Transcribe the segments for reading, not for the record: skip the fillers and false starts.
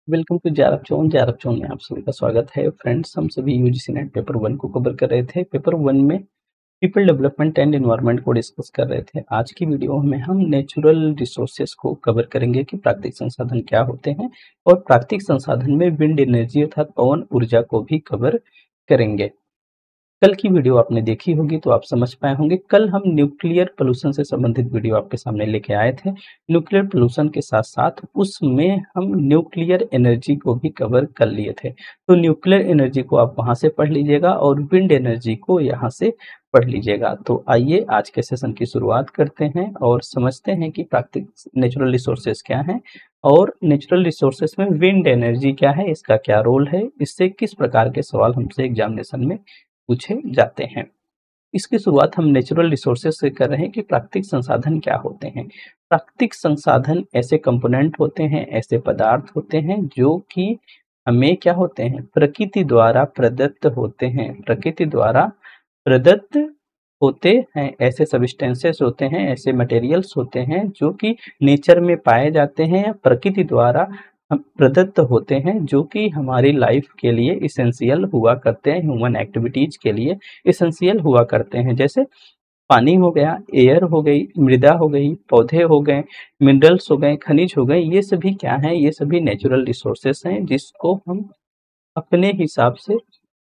Welcome to JRF zone में आप सभी का स्वागत है फ्रेंड्स। हम सभी यूजीसी नेट पेपर 1 को कवर कर रहे थे। पेपर 1 में पीपल डेवलपमेंट एंड एनवायरनमेंट को डिस्कस कर रहे थे। आज की वीडियो में हम नेचुरल रिसोर्सेस को कवर करेंगे कि प्राकृतिक संसाधन क्या होते हैं, और प्राकृतिक संसाधन में विंड एनर्जी अर्थात पवन ऊर्जा को भी कवर करेंगे। कल की वीडियो आपने देखी होगी तो आप समझ पाए होंगे। कल हम न्यूक्लियर पोल्यूशन से संबंधित वीडियो आपके सामने लेके आए थे। न्यूक्लियर पोल्यूशन के साथ साथ उसमें हम न्यूक्लियर एनर्जी को भी कवर कर लिए थे। तो न्यूक्लियर एनर्जी को आप वहां से पढ़ लीजिएगा और विंड एनर्जी को यहाँ से पढ़ लीजिएगा। तो आइए आज के सेशन की शुरुआत करते हैं और समझते हैं कि प्राकृतिक नेचुरल रिसोर्सेज क्या हैं और नेचुरल रिसोर्सेज में विंड एनर्जी क्या है, इसका क्या रोल है, इससे किस प्रकार के सवाल हमसे एग्जामिनेशन में पूछे जाते हैं। इसकी शुरुआत हम नेचुरल रिसोर्सेज से कर रहे हैं कि प्राकृतिक संसाधन क्या होते हैं। प्राकृतिक संसाधन ऐसे कंपोनेंट होते हैं, ऐसे पदार्थ होते हैं जो कि हमें क्या होते हैं, प्रकृति द्वारा प्रदत्त होते हैं। प्रकृति द्वारा प्रदत्त होते हैं, ऐसे सब्सटेंसेस होते हैं, ऐसे मटेरियल्स होते हैं जो कि नेचर में पाए जाते हैं, प्रकृति द्वारा प्रदत्त होते हैं, जो कि हमारी लाइफ के लिए इसेंशियल हुआ करते हैं, ह्यूमन एक्टिविटीज के लिए इसेंशियल हुआ करते हैं। जैसे पानी हो गया, एयर हो गई, मृदा हो गई, पौधे हो गए, मिनरल्स हो गए, खनिज हो गए, ये सभी क्या हैं, ये सभी नेचुरल रिसोर्सेस हैं जिसको हम अपने हिसाब से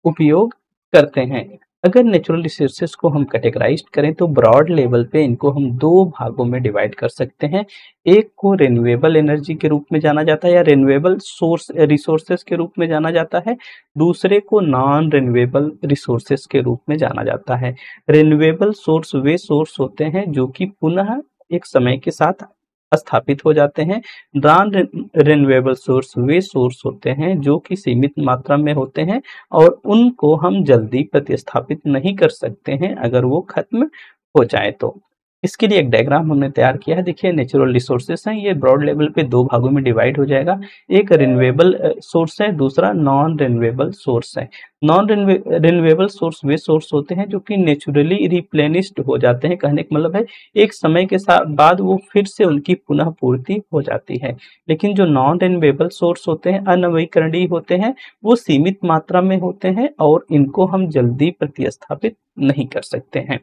उपयोग करते हैं। अगर नेचुरल रिसोर्सेज को हम कैटेगराइज करें तो ब्रॉड लेवल पे इनको हम दो भागों में डिवाइड कर सकते हैं। एक को रिन्यूएबल एनर्जी के रूप में जाना जाता है या रिन्यूएबल सोर्स रिसोर्सेज के रूप में जाना जाता है। दूसरे को नॉन रिन्यूएबल रिसोर्सेज के रूप में जाना जाता है। रिन्यूएबल सोर्स वे सोर्स होते हैं जो कि पुनः एक समय के साथ स्थापित हो जाते हैं। नॉन रिन्यूएबल सोर्स वे सोर्स होते हैं जो कि सीमित मात्रा में होते हैं और उनको हम जल्दी प्रतिस्थापित नहीं कर सकते हैं अगर वो खत्म हो जाए तो। इसके लिए एक डायग्राम हमने तैयार किया है। देखिए, नेचुरल रिसोर्सेस हैं, ये ब्रॉड लेवल पे दो भागों में डिवाइड हो जाएगा। एक रिन्यूएबल सोर्स है, दूसरा नॉन रिन्यूएबल सोर्स है। नॉन रिन्यूएबल सोर्स वे सोर्स होते हैं जो कि नेचुरली रिप्लेनिश्ड हो जाते हैं। कहने का मतलब है एक समय के साथ बाद वो फिर से उनकी पुनः पूर्ति हो जाती है। लेकिन जो नॉन रिन्यूएबल सोर्स होते हैं, अनवीकरणीय होते हैं, वो सीमित मात्रा में होते हैं और इनको हम जल्दी प्रतिस्थापित नहीं कर सकते हैं।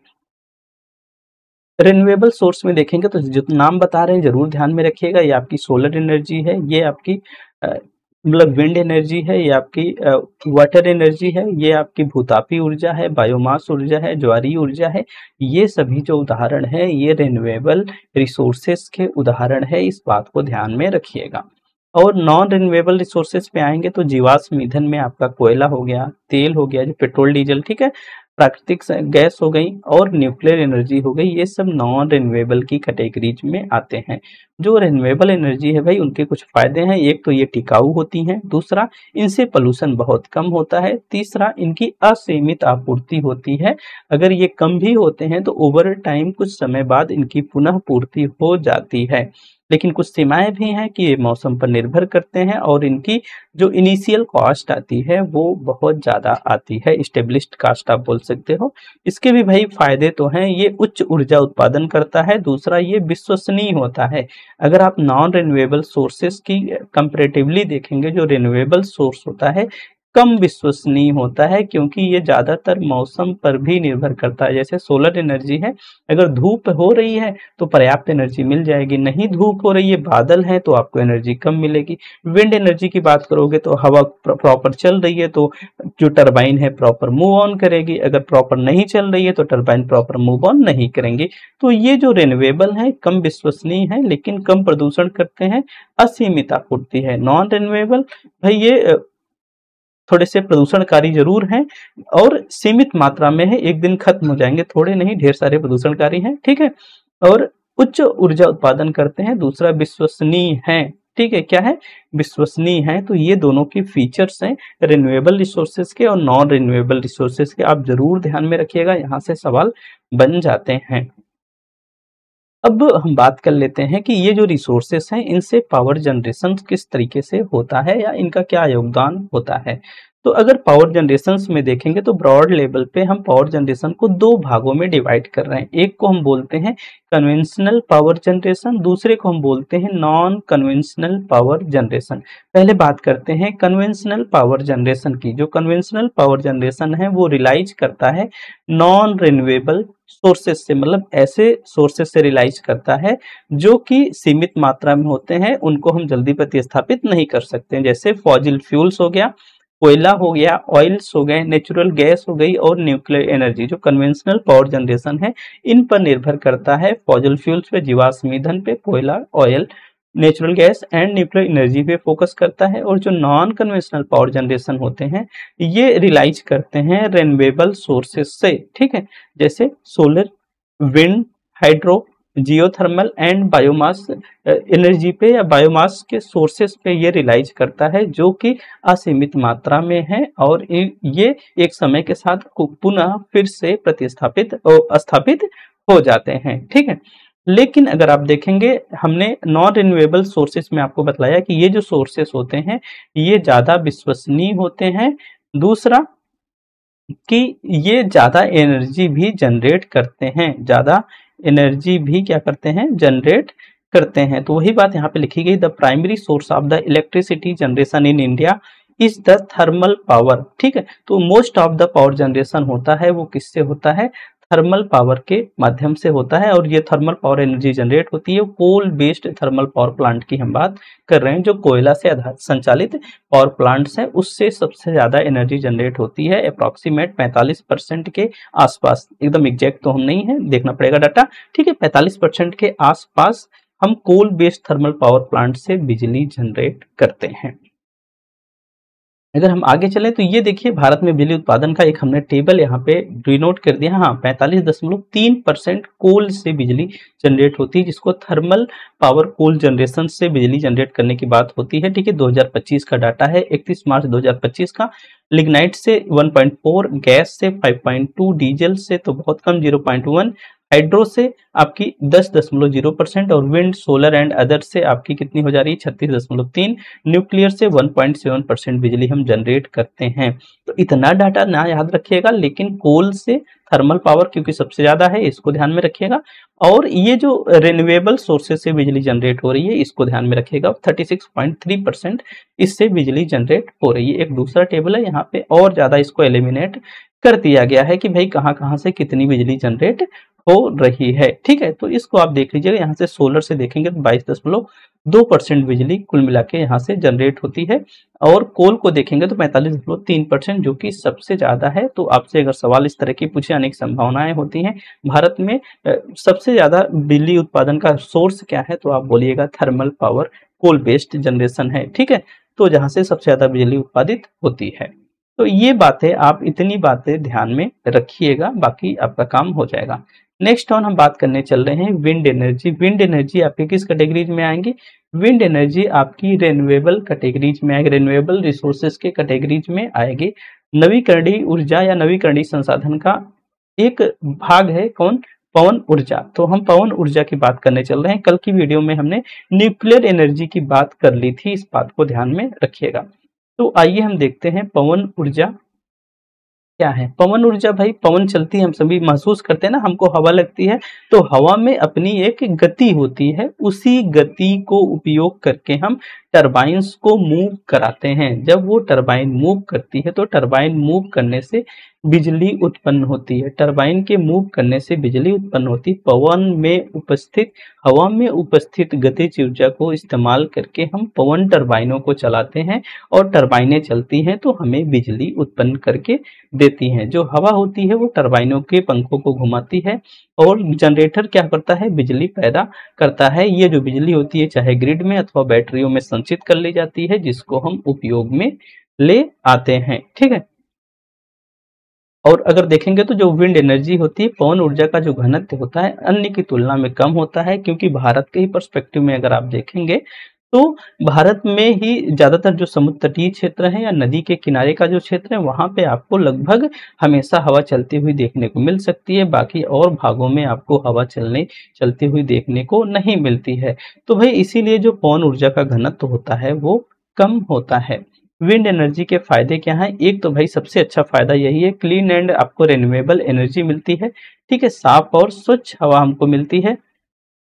रिन्यूएबल सोर्स में देखेंगे तो जो नाम बता रहे हैं जरूर ध्यान में रखिएगा। ये आपकी सोलर एनर्जी है, ये आपकी मतलब विंड एनर्जी है, ये आपकी वाटर एनर्जी है, ये आपकी भूतापी ऊर्जा है, बायोमास ऊर्जा है, ज्वारीय ऊर्जा है। ये सभी जो उदाहरण है ये रिन्यूएबल रिसोर्सेस के उदाहरण है, इस बात को ध्यान में रखिएगा। और नॉन रिन्यूएबल रिसोर्सेज पे आएंगे तो जीवाश्म ईंधन में आपका कोयला हो गया, तेल हो गया, जो पेट्रोल डीजल, ठीक है, प्राकृतिक गैस हो गई और न्यूक्लियर एनर्जी हो गई, ये सब नॉन रिन्यूएबल की कैटेगरीज में आते हैं। जो रिन्यूएबल एनर्जी है भाई, उनके कुछ फायदे हैं। एक तो ये टिकाऊ होती हैं, दूसरा इनसे पोल्यूशन बहुत कम होता है, तीसरा इनकी असीमित आपूर्ति होती है। अगर ये कम भी होते हैं तो ओवर टाइम कुछ समय बाद इनकी पुनः पूर्ति हो जाती है। लेकिन कुछ सीमाएं भी हैं कि ये मौसम पर निर्भर करते हैं और इनकी जो इनिशियल कॉस्ट आती है वो बहुत ज़्यादा आती है, स्टेब्लिश्ड कॉस्ट आप बोल सकते हो। इसके भी भाई फायदे तो हैं, ये उच्च ऊर्जा उत्पादन करता है, दूसरा ये विश्वसनीय होता है। अगर आप नॉन रिन्यूएबल सोर्सेस की कंपैरेटिवली देखेंगे, जो रिन्यूएबल सोर्स होता है कम विश्वसनीय होता है क्योंकि ये ज़्यादातर मौसम पर भी निर्भर करता है। जैसे सोलर एनर्जी है, अगर धूप हो रही है तो पर्याप्त एनर्जी मिल जाएगी, नहीं धूप हो रही है, बादल है, तो आपको एनर्जी कम मिलेगी। विंड एनर्जी की बात करोगे तो हवा प्रॉपर चल रही है तो जो टरबाइन है प्रॉपर मूव ऑन करेगी, अगर प्रॉपर नहीं चल रही है तो टरबाइन प्रॉपर मूव ऑन नहीं करेंगी। तो ये जो रिन्यूएबल है कम विश्वसनीय है लेकिन कम प्रदूषण करते हैं, असीमित आपूर्ति है। नॉन रिन्यूएबल भाई ये थोड़े से प्रदूषणकारी जरूर हैं और सीमित मात्रा में है, एक दिन खत्म हो जाएंगे, थोड़े नहीं ढेर सारे प्रदूषणकारी हैं, ठीक है। और उच्च ऊर्जा उत्पादन करते हैं, दूसरा विश्वसनीय है, ठीक है। क्या है? विश्वसनीय है। तो ये दोनों की फीचर्स हैं रिन्यूएबल रिसोर्सेज के और नॉन रिन्यूएबल रिसोर्सेज के, आप जरूर ध्यान में रखिएगा, यहाँ से सवाल बन जाते हैं। अब हम बात कर लेते हैं कि ये जो रिसोर्सेस हैं इनसे पावर जनरेशन किस तरीके से होता है या इनका क्या योगदान होता है। तो अगर पावर जनरेशंस में देखेंगे तो ब्रॉड लेवल पे हम पावर जनरेशन को दो भागों में डिवाइड कर रहे हैं। एक को हम बोलते हैं कन्वेंशनल पावर जनरेशन, दूसरे को हम बोलते हैं नॉन कन्वेंशनल पावर जनरेशन। पहले बात करते हैं कन्वेंशनल पावर जनरेशन की। जो कन्वेंशनल पावर जनरेशन है वो रिलाइज करता है नॉन रिन्यूएबल सोर्सेस से, मतलब ऐसे सोर्सेस से रिलाइज करता है जो कि सीमित मात्रा में होते हैं, उनको हम जल्दी प्रतिस्थापित नहीं कर सकते हैं। जैसे फॉसिल फ्यूल्स हो गया, कोयला हो गया, ऑयल्स हो गए, नेचुरल गैस हो गई और न्यूक्लियर एनर्जी। जो कन्वेंशनल पावर जनरेशन है इन पर निर्भर करता है, फॉसिल फ्यूल्स पे, जीवाश्म ईंधन पे, कोयला, oil, natural gas and nuclear energy पे फोकस करता है। और जो नॉन कन्वेंशनल पावर जनरेशन होते हैं ये रिलाइज करते हैं रिन्यूएबल सोर्सेस से, ठीक है, जैसे solar, wind, hydro, geothermal and biomass energy पे या बायोमास के सोर्सेस पे ये रिलाइज करता है जो कि असीमित मात्रा में है और ये एक समय के साथ पुनः फिर से प्रतिस्थापित स्थापित हो जाते हैं, ठीक है। लेकिन अगर आप देखेंगे हमने नॉन रिन्यूएबल सोर्सेस में आपको बताया कि ये जो सोर्सेस होते हैं ये ज्यादा विश्वसनीय होते हैं। दूसरा कि ये ज्यादा एनर्जी भी जनरेट करते हैं, ज्यादा एनर्जी भी क्या करते हैं, जनरेट करते हैं। तो वही बात यहाँ पे लिखी गई, the primary source of the electricity generation in India is the thermal power, ठीक है। तो most of the power generation होता है वो किससे होता है, थर्मल पावर के माध्यम से होता है। और ये थर्मल पावर एनर्जी जनरेट होती है coal based thermal power plant की हम बात कर रहे हैं। जो कोयला से संचालित पावर प्लांट्स है उससे सबसे ज्यादा एनर्जी जनरेट होती है, अप्रॉक्सीमेट 45% के आसपास। एकदम एग्जैक्ट तो हम नहीं है, देखना पड़ेगा डाटा, ठीक है। 45% के आसपास हम coal based thermal power plant से बिजली जनरेट करते हैं। अगर हम आगे चलें तो ये देखिए भारत में बिजली उत्पादन का एक हमने टेबल यहाँ पे डिनोट कर दिया। हाँ, 45.3% कोल से बिजली जनरेट होती है, जिसको थर्मल पावर कोल जनरेशन से बिजली जनरेट करने की बात होती है, ठीक है। 2025 का डाटा है, 31 मार्च 2025 का। लिग्नाइट से 1.4, गैस से 5.2, डीजल से तो बहुत कम 0.1, हाइड्रो से आपकी 10.0% और विंड, सोलर एंड अदर से आपकी कितनी हो जा रही है, 36.3, न्यूक्लियर से 1.7% बिजली हम जनरेट करते हैं। तो इतना डाटा ना याद रखिएगा, लेकिन कोल से थर्मल पावर क्योंकि सबसे ज्यादा है इसको ध्यान में रखिएगा। और ये जो रिन्यूएबल सोर्सेज से बिजली जनरेट हो रही है इसको ध्यान में रखिएगा, 36.3% इससे बिजली जनरेट हो रही है। एक दूसरा टेबल है यहाँ पे और ज्यादा इसको एलिमिनेट कर दिया गया है कि भाई कहाँ कहाँ से कितनी बिजली जनरेट हो रही है, ठीक है। तो इसको आप देख लीजिएगा, यहाँ से सोलर से देखेंगे तो 22.2% बिजली कुल मिला के यहाँ से जनरेट होती है। और कोल को देखेंगे तो 45.3%, जो कि सबसे ज्यादा है। तो आपसे अगर सवाल इस तरह की पूछे, अनेक संभावनाएं होती हैं। भारत में सबसे ज्यादा बिजली उत्पादन का सोर्स क्या है, तो आप बोलिएगा thermal power coal based generation है, ठीक है। तो जहाँ से सबसे ज्यादा बिजली उत्पादित होती है। तो ये बातें आप इतनी बातें ध्यान में रखिएगा, बाकी आपका काम हो जाएगा। नेक्स्ट ऑन हम बात करने चल रहे हैं विंड एनर्जी। विंड एनर्जी आपकी किस कैटेगरीज में आएंगी, विंड एनर्जी आपकी रिन्यूएबल कैटेगरीज में आएगी, रिन्यूएबल रिसोर्सेज के कैटेगरीज में आएगी। नवीकरणीय ऊर्जा या नवीकरणीय संसाधन का एक भाग है कौन, पवन ऊर्जा। तो हम पवन ऊर्जा की बात करने चल रहे हैं। कल की वीडियो में हमने न्यूक्लियर एनर्जी की बात कर ली थी, इस बात को ध्यान में रखिएगा। तो आइए हम देखते हैं पवन ऊर्जा क्या है। पवन ऊर्जा, भाई पवन चलती है, हम सभी महसूस करते हैं ना, हमको हवा लगती है तो हवा में अपनी एक गति होती है, उसी गति को उपयोग करके हम टरबाइंस को मूव कराते हैं। जब वो टरबाइन मूव करती है तो टरबाइन मूव करने से बिजली उत्पन्न होती है, टरबाइन के मूव करने से बिजली उत्पन्न होती है। पवन में उपस्थित, हवा में उपस्थित गतिज ऊर्जा को इस्तेमाल करके हम पवन टरबाइनों को चलाते हैं और टरबाइनें चलती हैं तो हमें बिजली उत्पन्न करके देती हैं। जो हवा होती है वो टरबाइनों के पंखों को घुमाती है और जनरेटर क्या करता है, बिजली पैदा करता है। ये जो बिजली होती है चाहे ग्रिड में अथवा बैटरियों में संचित कर ली जाती है, जिसको हम उपयोग में ले आते हैं, ठीक है। और अगर देखेंगे तो जो विंड एनर्जी होती है, पवन ऊर्जा का जो घनत्व होता है अन्य की तुलना में कम होता है, क्योंकि भारत के ही पर्सपेक्टिव में अगर आप देखेंगे तो भारत में ही ज्यादातर जो समुद्र तटीय क्षेत्र है या नदी के किनारे का जो क्षेत्र है वहां पे आपको लगभग हमेशा हवा चलती हुई देखने को मिल सकती है, बाकी और भागों में आपको हवा चलती हुई देखने को नहीं मिलती है। तो भाई इसीलिए जो पवन ऊर्जा का घनत्व होता है वो कम होता है। विंड एनर्जी के फायदे क्या हैं? एक तो भाई सबसे अच्छा फायदा यही है, क्लीन एंड आपको रिन्यूएबल एनर्जी मिलती है, ठीक है, साफ और स्वच्छ हवा हमको मिलती है,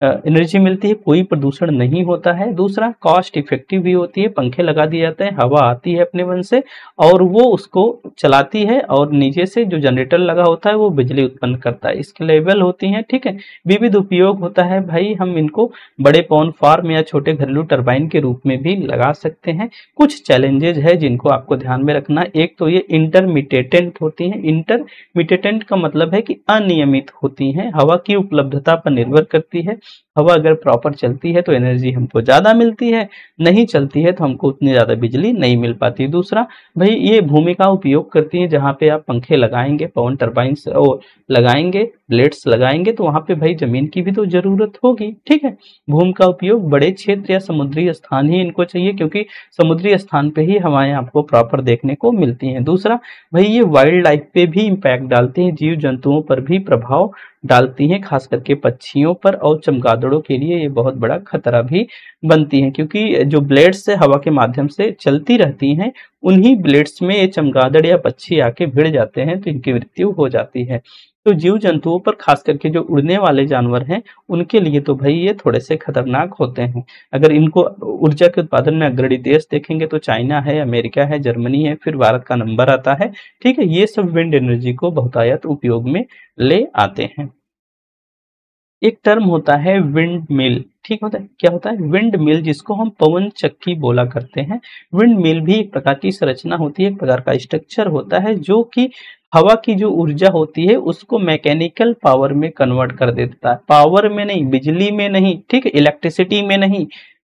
एनर्जी मिलती है, कोई प्रदूषण नहीं होता है। दूसरा, कॉस्ट इफेक्टिव भी होती है, पंखे लगा दिए जाते हैं, हवा आती है अपने मन से और वो उसको चलाती है और नीचे से जो जनरेटर लगा होता है वो बिजली उत्पन्न करता है, स्केलेबल होती है, ठीक है। विविध उपयोग होता है भाई, हम इनको बड़े पवन फार्म या छोटे घरेलू टरबाइन के रूप में भी लगा सकते हैं। कुछ चैलेंजेज है जिनको आपको ध्यान में रखना, एक तो ये इंटरमिटेंट होती हैं। इंटरमिटेंट का मतलब है कि अनियमित होती हैं, हवा की उपलब्धता पर निर्भर करती है। हवा अगर प्रॉपर चलती है तो एनर्जी हमको ज्यादा मिलती है, नहीं चलती है तो हमको उतनी ज्यादा बिजली नहीं मिल पाती। दूसरा भाई, ये भूमि का उपयोग करती है, जहाँ पे आप पंखे लगाएंगे, पवन टरबाइन लगाएंगे, ब्लेड्स लगाएंगे, तो वहां पे भाई जमीन की भी तो जरूरत होगी, ठीक है। भूमि का उपयोग बड़े क्षेत्र या समुद्री स्थान ही इनको चाहिए, क्योंकि समुद्री स्थान पे ही हवाएं आपको प्रॉपर देखने को मिलती हैं। दूसरा भाई, ये वाइल्ड लाइफ पे भी इम्पैक्ट डालती हैं, जीव जंतुओं पर भी प्रभाव डालती हैं, खास करके पक्षियों पर और चमगादड़ों के लिए ये बहुत बड़ा खतरा भी बनती हैं, क्योंकि जो ब्लेड्स से हवा के माध्यम से चलती रहती हैं, उन्हीं ब्लेड्स में ये चमगादड़ या पक्षी आके भिड़ जाते हैं तो इनकी मृत्यु हो जाती है। तो जीव जंतुओं पर, खास करके जो उड़ने वाले जानवर हैं, उनके लिए तो भाई ये थोड़े से खतरनाक होते हैं। अगर इनको ऊर्जा के उत्पादन में अग्रणी देश देखेंगे तो चाइना है, अमेरिका है, जर्मनी है, फिर भारत का नंबर आता है, ठीक है। ये सब विंड एनर्जी को बहुतायत उपयोग में ले आते हैं। एक टर्म होता है विंड मिल, ठीक होता है, क्या होता है? विंड मिल, जिसको हम पवन चक्की बोला करते हैं। विंड मिल भी एक प्रकार की संरचना होती है, एक प्रकार का स्ट्रक्चर होता है, जो कि हवा की जो ऊर्जा होती है उसको मैकेनिकल पावर में कन्वर्ट कर देता है, पावर में नहीं, बिजली में नहीं, ठीक है, इलेक्ट्रिसिटी में नहीं।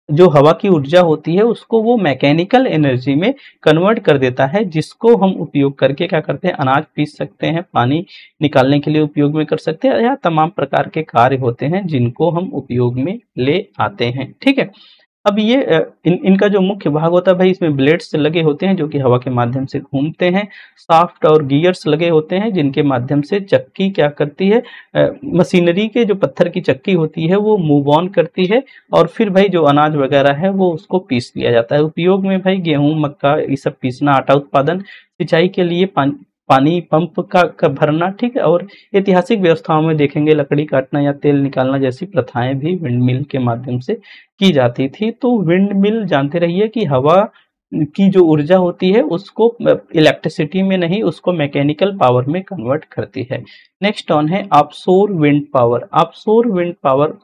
जो हवा की ऊर्जा होती है उसको वो मैकेनिकल एनर्जी में कन्वर्ट कर देता है, जिसको हम उपयोग करके क्या करते हैं, अनाज पीस सकते हैं, पानी निकालने के लिए उपयोग में कर सकते हैं, या तमाम प्रकार के कार्य होते हैं जिनको हम उपयोग में ले आते हैं, ठीक है। अब ये इनका जो मुख्य भाग होता है भाई, इसमें ब्लेड्स लगे होते हैं जो कि हवा के माध्यम से घूमते हैं, शाफ्ट और गियर्स लगे होते हैं जिनके माध्यम से चक्की क्या करती है, मशीनरी के जो पत्थर की चक्की होती है वो मूव ऑन करती है, और फिर भाई जो अनाज वगैरह है वो उसको पीस लिया जाता है। उपयोग में भाई गेहूं, मक्का, ये सब पीसना, आटा उत्पादन, सिंचाई के लिए पानी पंप का भरना, ठीक है। और ऐतिहासिक व्यवस्थाओं में देखेंगे लकड़ी काटना या तेल निकालना जैसी प्रथाएं भी विंड मिल के माध्यम से की जाती थी। तो विंड मिल, जानते रहिए कि हवा की जो ऊर्जा होती है उसको इलेक्ट्रिसिटी में नहीं, उसको मैकेनिकल पावर में कन्वर्ट करती है। नेक्स्ट ऑन है offshore wind power. Offshore wind power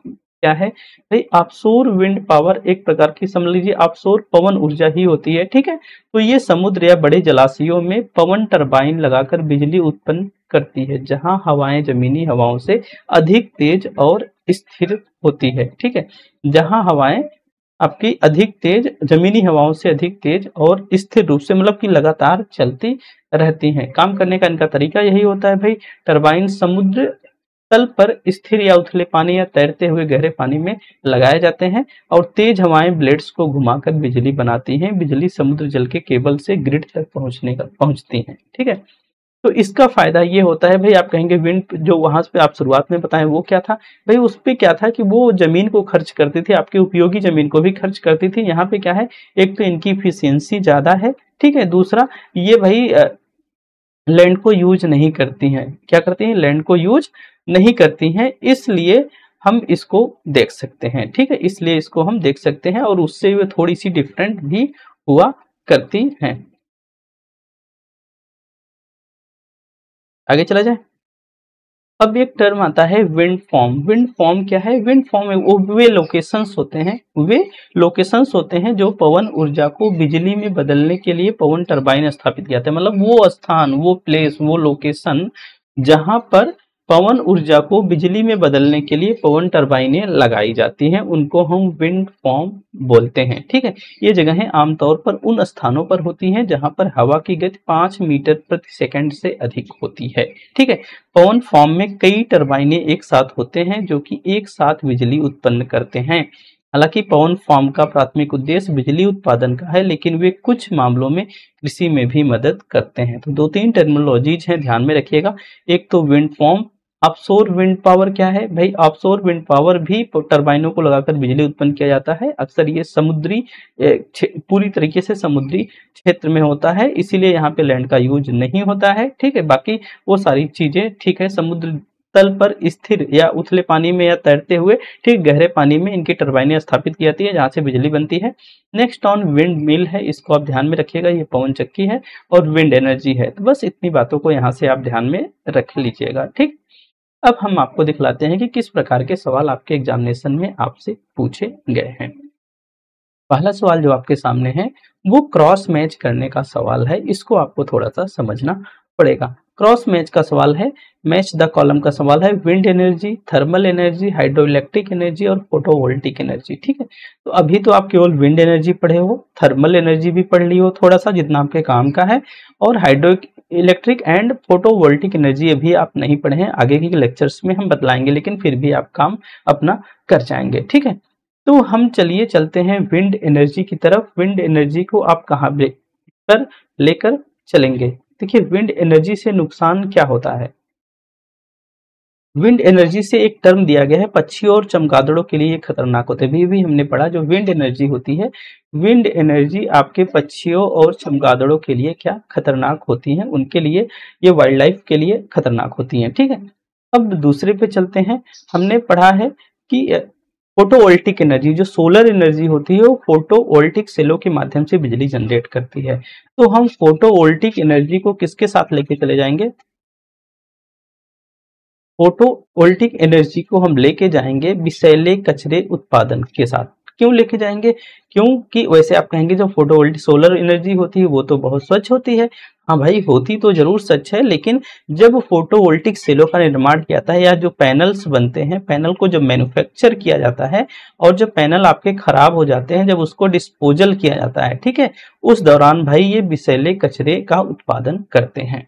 क्या है भाई? ऑफशोर विंड पावर एक प्रकार की, समझ लीजिए, ऑफशोर पवन ऊर्जा ही होती है, ठीक है। तो ये समुद्र या बड़े जलाशयों में पवन टरबाइन लगाकर बिजली उत्पन्न करती है, जहां हवाएं जमीनी हवाओं से अधिक तेज और स्थिर होती है, ठीक है। जहां हवाएं आपकी अधिक तेज, जमीनी हवाओं से अधिक तेज और स्थिर रूप से, मतलब कि लगातार चलती रहती हैं। काम करने का इनका तरीका यही होता है भाई, टरबाइन समुद्र तल पर स्थिर या उथले पानी या तैरते हुए गहरे पानी में लगाए जाते हैं, और तेज हवाएं ब्लेड्स को घुमाकर बिजली बनाती हैं। बिजली समुद्र जल के केबल से ग्रिड तक पहुंचती हैं, ठीक है। तो इसका फायदा ये होता है भाई, आप कहेंगे विंड जो वहां पे आप शुरुआत में बताएं वो क्या था भाई? उस पे क्या था कि वो जमीन को खर्च करती थी, आपकी उपयोगी जमीन को भी खर्च करती थी। यहाँ पे क्या है, एक तो इनकी इफिशियंसी ज्यादा है, ठीक है। दूसरा, ये भाई लैंड को यूज नहीं करती हैं। क्या करती हैं? लैंड को यूज नहीं करती हैं, इसलिए हम इसको देख सकते हैं, ठीक है। इसलिए इसको हम देख सकते हैं, और उससे वे थोड़ी सी डिफरेंट भी हुआ करती हैं। आगे चला जाए। अब एक टर्म आता है विंड फॉर्म। विंड फॉर्म क्या है? विंड फॉर्म वे लोकेशंस होते हैं, वे लोकेशंस होते हैं जो पवन ऊर्जा को बिजली में बदलने के लिए पवन टरबाइन स्थापित किया था। मतलब वो स्थान, वो प्लेस, वो लोकेशन जहां पर पवन ऊर्जा को बिजली में बदलने के लिए पवन टरबाइनें लगाई जाती हैं, उनको हम विंड फॉर्म बोलते हैं, ठीक है। ये जगहें आमतौर पर उन स्थानों पर होती हैं जहां पर हवा की गति 5 मीटर प्रति सेकंड से अधिक होती है, ठीक है। पवन फॉर्म में कई टरबाइनें एक साथ होते हैं जो कि एक साथ बिजली उत्पन्न करते हैं। हालांकि पवन फॉर्म का प्राथमिक उद्देश्य बिजली उत्पादन का है, लेकिन वे कुछ मामलों में कृषि में भी मदद करते हैं। तो 2-3 टर्मिनोलॉजीज हैं, ध्यान में रखिएगा। एक तो wind form, offshore wind power क्या है भाई? ऑफशोर विंड पावर भी टरबाइनों को लगाकर बिजली उत्पन्न किया जाता है। अक्सर ये समुद्री पूरी तरीके से समुद्री क्षेत्र में होता है, इसीलिए यहाँ पे लैंड का यूज नहीं होता है। ठीक है, बाकी वो सारी चीजें ठीक है, समुद्र तल पर स्थिर या उथले पानी में या तैरते हुए ठीक गहरे पानी में इनकी टरबाइनें स्थापित की जाती है, जहां से बिजली बनती है। नेक्स्ट ऑन विंड मिल है, इसको आप ध्यान में रखिएगा, ये पवन चक्की है और विंड एनर्जी है। तो बस इतनी बातों को यहाँ से आप ध्यान में रख लीजिएगा। ठीक, अब हम आपको दिखलाते हैं कि किस प्रकार के सवाल आपके एग्जामिनेशन में आपसे पूछे गए हैं। पहला सवाल जो आपके सामने है वो क्रॉस मैच करने का सवाल है, इसको आपको थोड़ा सा समझना पड़ेगा। क्रॉस मैच का सवाल है, मैच द कॉलम का सवाल है, wind energy, thermal energy, hydro electric energy और फोटोवोल्टिक एनर्जी। ठीक है, तो अभी तो आप केवल विंड एनर्जी पढ़े हो, थर्मल एनर्जी भी पढ़ ली हो थोड़ा सा जितना आपके काम का है, और hydro electric and photovoltaic energy अभी आप नहीं पढ़े हैं, आगे के लेक्चर्स में हम बतलाएंगे, लेकिन फिर भी आप काम अपना कर जाएंगे। ठीक है, तो हम चलिए चलते हैं विंड एनर्जी की तरफ। विंड एनर्जी को आप कहाँ पर लेकर चलेंगे? देखिए, विंड एनर्जी से नुकसान क्या होता है? विंड एनर्जी से एक टर्म दिया गया है, पक्षियों और चमगादड़ों के लिए खतरनाक होते हैं। भी हमने पढ़ा, जो विंड एनर्जी होती है, विंड एनर्जी आपके पक्षियों और चमगादड़ों के लिए क्या खतरनाक होती है, उनके लिए, ये वाइल्ड लाइफ के लिए खतरनाक होती है। ठीक है, अब दूसरे पे चलते हैं। हमने पढ़ा है कि फोटोवोल्टिक एनर्जी, जो सोलर एनर्जी होती है, वो फोटोवोल्टिक सेलों के माध्यम से बिजली जनरेट करती है। तो हम फोटोवोल्टिक एनर्जी को किसके साथ लेके चले जाएंगे? फोटोवोल्टिक एनर्जी को हम लेके जाएंगे विषैले कचरे उत्पादन के साथ। क्यों लेके जाएंगे? क्योंकि वैसे आप कहेंगे जो फोटोवोल्टिक सोलर एनर्जी होती है वो तो बहुत स्वच्छ होती है। हाँ भाई, होती तो जरूर स्वच्छ है, लेकिन जब फोटोवोल्टिक सेलों का निर्माण किया जाता है या जो पैनल्स बनते हैं, पैनल को जब मैन्युफैक्चर किया जाता है और जब पैनल आपके खराब हो जाते हैं, जब उसको डिस्पोजल किया जाता है, ठीक है, उस दौरान भाई ये विषैले कचरे का उत्पादन करते हैं।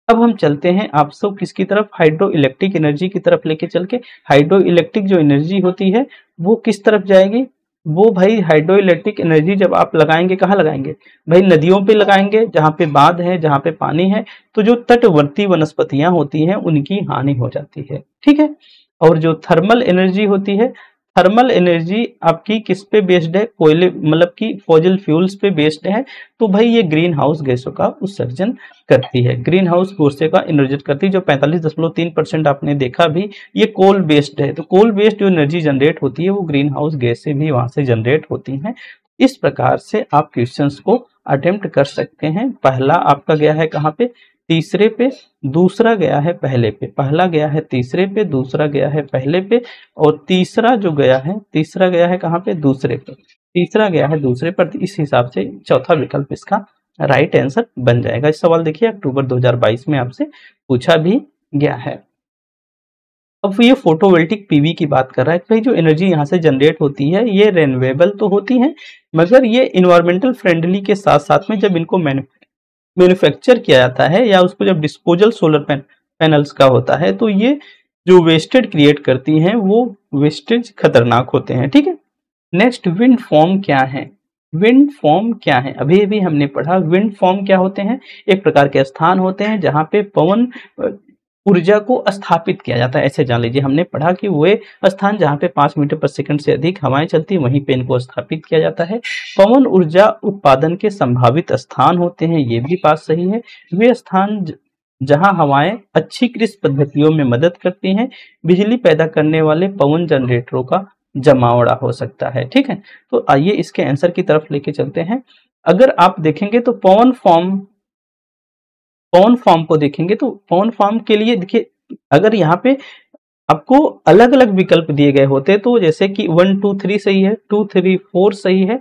अब हम चलते हैं आप सब किसकी तरफ? हाइड्रो इलेक्ट्रिक एनर्जी की तरफ लेके चल के। हाइड्रो इलेक्ट्रिक जो एनर्जी होती है वो किस तरफ जाएगी? वो भाई हाइड्रो इलेक्ट्रिक एनर्जी जब आप लगाएंगे, कहाँ लगाएंगे भाई? नदियों पे लगाएंगे, जहाँ पे बांध है, जहाँ पे पानी है, तो जो तटवर्ती वनस्पतियां होती हैं उनकी हानि हो जाती है। ठीक है, और जो थर्मल एनर्जी होती है, थर्मल एनर्जी आपकी किस पे बेस्ड है? कोयले, मतलब कि फॉसिल फ्यूल्स पे बेस्ड है। तो भाई ये ग्रीन हाउस गैसों का उत्सर्जन करती है, ग्रीन हाउस गैसों का एनर्जिट करती है। जो 45.3% आपने देखा भी, ये कोल बेस्ड है। तो कोल बेस्ड जो एनर्जी जनरेट होती है वो ग्रीन हाउस गैस से भी वहां से जनरेट होती हैं। इस प्रकार से आप क्वेश्चंस को अटेम्प्ट कर सकते हैं। पहला आपका गया है कहाँ पे? तीसरे पे, दूसरा गया है पहले पे। पहला गया है तीसरे पे, दूसरा गया है पहले पे, और तीसरा जो गया है, तीसरा गया है कहाँ पे? दूसरे पे। तीसरा गया है दूसरे पर। इस हिसाब से चौथा विकल्प इसका राइट आंसर बन जाएगा। इस सवाल देखिए अक्टूबर 2022 में आपसे पूछा भी गया है। अब ये फोटोवोल्टिक पीवी की बात कर रहा है। भाई जो एनर्जी यहाँ से जनरेट होती है ये रेन्यूएबल तो होती है, मगर ये इन्वायरमेंटल फ्रेंडली के साथ साथ में जब इनको मैन्युफैक्चर किया जाता है या उसको जब डिस्पोजल सोलर पैनल्स का होता है, तो ये जो वेस्टेज क्रिएट करती हैं वो वेस्टेज खतरनाक होते हैं। ठीक है, नेक्स्ट विंड फॉर्म क्या है? विंड फॉर्म क्या है? अभी अभी हमने पढ़ा विंड फॉर्म क्या होते हैं। एक प्रकार के स्थान होते हैं जहां पे पवन ऊर्जा को स्थापित किया जाता है। ऐसे जान लीजिए, हमने पढ़ा कि वे स्थान जहां पे 5 मीटर पर सेकंड से अधिक हवाएं चलती है वहीं पे इनको स्थापित किया जाता है। पवन ऊर्जा उत्पादन के संभावित स्थान होते हैं, ये भी बात सही है। वे स्थान जहां हवाएं अच्छी कृषि पद्धतियों में मदद करती हैं, बिजली पैदा करने वाले पवन जनरेटरों का जमावड़ा हो सकता है। ठीक है, तो आइए इसके आंसर की तरफ लेके चलते हैं। अगर आप देखेंगे तो पवन फॉर्म को देखेंगे तो पवन फॉर्म के लिए देखिए, अगर यहाँ पे आपको अलग अलग विकल्प दिए गए होते तो जैसे कि 1 2 3 सही है, 2 3 4 सही है,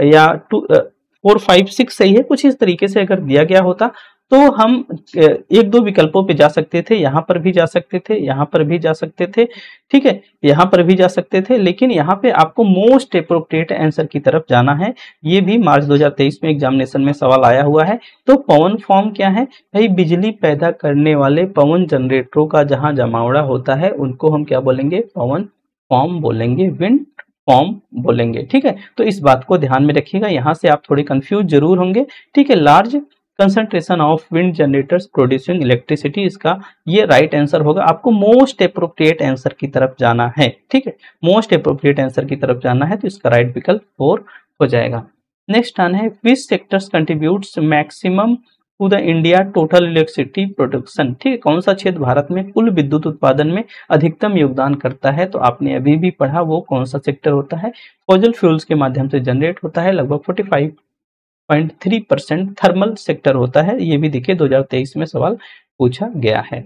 या 4 5 6 सही है, कुछ इस तरीके से अगर दिया गया होता तो हम एक दो विकल्पों पे जा सकते थे। यहाँ पर भी जा सकते थे, यहाँ पर भी जा सकते थे, ठीक है, यहाँ पर भी जा सकते थे, लेकिन यहाँ पे आपको मोस्ट एप्रोप्रिएट आंसर की तरफ जाना है। ये भी मार्च 2023 में एग्जामिनेशन में सवाल आया हुआ है। तो पवन फॉर्म क्या है भाई? बिजली पैदा करने वाले पवन जनरेटरों का जहां जमावड़ा होता है उनको हम क्या बोलेंगे? पवन फॉर्म बोलेंगे, विंड फॉर्म बोलेंगे। ठीक है, तो इस बात को ध्यान में रखिएगा, यहाँ से आप थोड़े कंफ्यूज जरूर होंगे। ठीक है, large concentration of wind generators producing electricity, इसका ये राइट आंसर होगा। आपको मोस्ट अप्रोप्रिएट आंसर की तरफ जाना है, ठीक है, मोस्ट अप्रोप्रिएट आंसर की तरफ जाना है, तो इसका राइट विकल्प 4 हो जाएगा। नेक्स्ट आना है, which sectors contributes maximum to the India total electricity production, ठीक है, कौन सा क्षेत्र भारत में कुल विद्युत उत्पादन में अधिकतम योगदान करता है? तो आपने अभी भी पढ़ा वो कौन सा सेक्टर होता है, फॉसिल फ्यूल्स के माध्यम से जनरेट होता है, लगभग 45.3% थर्मल सेक्टर होता है। ये भी देखिए 2023 में सवाल पूछा गया है।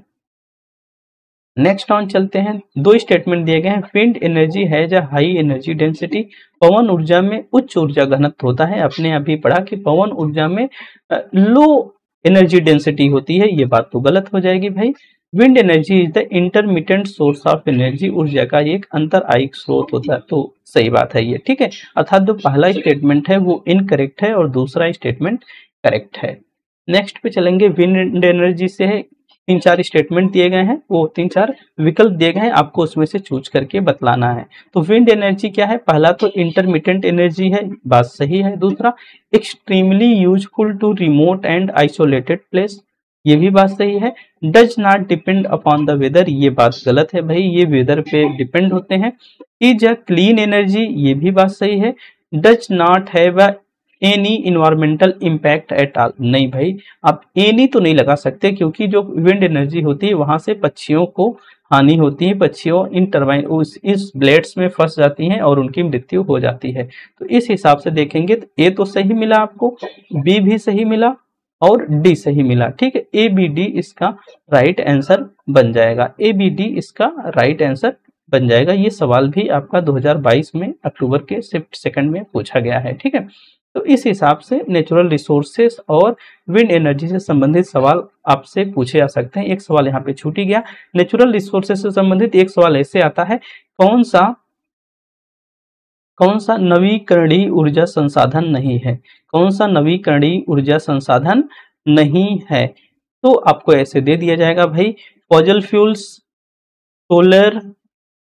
नेक्स्ट ऑन चलते हैं, दो स्टेटमेंट दिए गए हैं, wind energy has a high energy density, पवन ऊर्जा में उच्च ऊर्जा घनत्व होता है। आपने अभी पढ़ा कि पवन ऊर्जा में लो एनर्जी डेंसिटी होती है, ये बात तो गलत हो जाएगी भाई। Wind energy is the intermittent source of energy, ऊर्जा का एक अंतरायिक स्रोत होता है, तो सही बात है ये, ठीक है। अर्थात जो पहला स्टेटमेंट है वो इनकरेक्ट है और दूसरा स्टेटमेंट करेक्ट है। नेक्स्ट पे चलेंगे, विंड एनर्जी से है, 3-4 स्टेटमेंट दिए गए हैं, वो 3-4 विकल्प दिए गए हैं, आपको उसमें से चूज करके बतलाना है। तो विंड एनर्जी क्या है, पहला तो इंटरमिटेंट एनर्जी है, बात सही है। दूसरा, extremely useful to remote and isolated place, ये भी बात सही है। Does not depend upon the weather, ये बात गलत है भाई, ये वेदर पे डिपेंड होते हैं। इज अ क्लीन एनर्जी, ये भी बात सही है। Does not have any environmental impact at all, नहीं भाई, आप एनी तो नहीं लगा सकते, क्योंकि जो विंड एनर्जी होती है वहां से पक्षियों को हानि होती है, पक्षियों इन टरबाइन इस ब्लेड्स में फंस जाती हैं और उनकी मृत्यु हो जाती है। तो इस हिसाब से देखेंगे तो ए तो सही मिला आपको, बी भी सही मिला और डी सही मिला, ठीक है। ए बी डी इसका राइट आंसर बन जाएगा, ए बी डी इसका राइट आंसर बन जाएगा। ये सवाल भी आपका 2022 में अक्टूबर के शिफ्ट सेकंड में पूछा गया है, ठीक है। तो इस हिसाब से नेचुरल रिसोर्सेस और विंड एनर्जी से संबंधित सवाल आपसे पूछे जा सकते हैं। एक सवाल यहाँ पे छूट ही गया, नेचुरल रिसोर्सेस से संबंधित एक सवाल ऐसे आता है, कौन सा नवीकरणीय ऊर्जा संसाधन नहीं है, कौन सा नवीकरणीय ऊर्जा संसाधन नहीं है? तो आपको ऐसे दे दिया जाएगा भाई, fossil fuels, solar,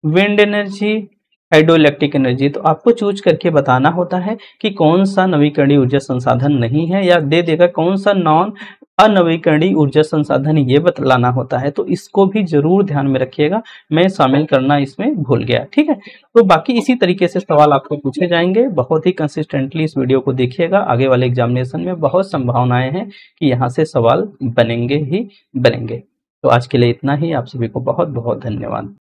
wind energy, hydro electric energy. तो आपको चूज करके बताना होता है कि कौन सा नवीकरणीय ऊर्जा संसाधन नहीं है, या दे देगा कौन सा नॉन अनवीकरणीय ऊर्जा संसाधन, ये बतलाना होता है। तो इसको भी जरूर ध्यान में रखिएगा, मैं शामिल करना इसमें भूल गया, ठीक है। तो बाकी इसी तरीके से सवाल आपको पूछे जाएंगे, बहुत ही कंसिस्टेंटली इस वीडियो को देखिएगा, आगे वाले एग्जामिनेशन में बहुत संभावनाएं हैं कि यहाँ से सवाल बनेंगे ही बनेंगे। तो आज के लिए इतना ही, आप सभी को बहुत बहुत धन्यवाद।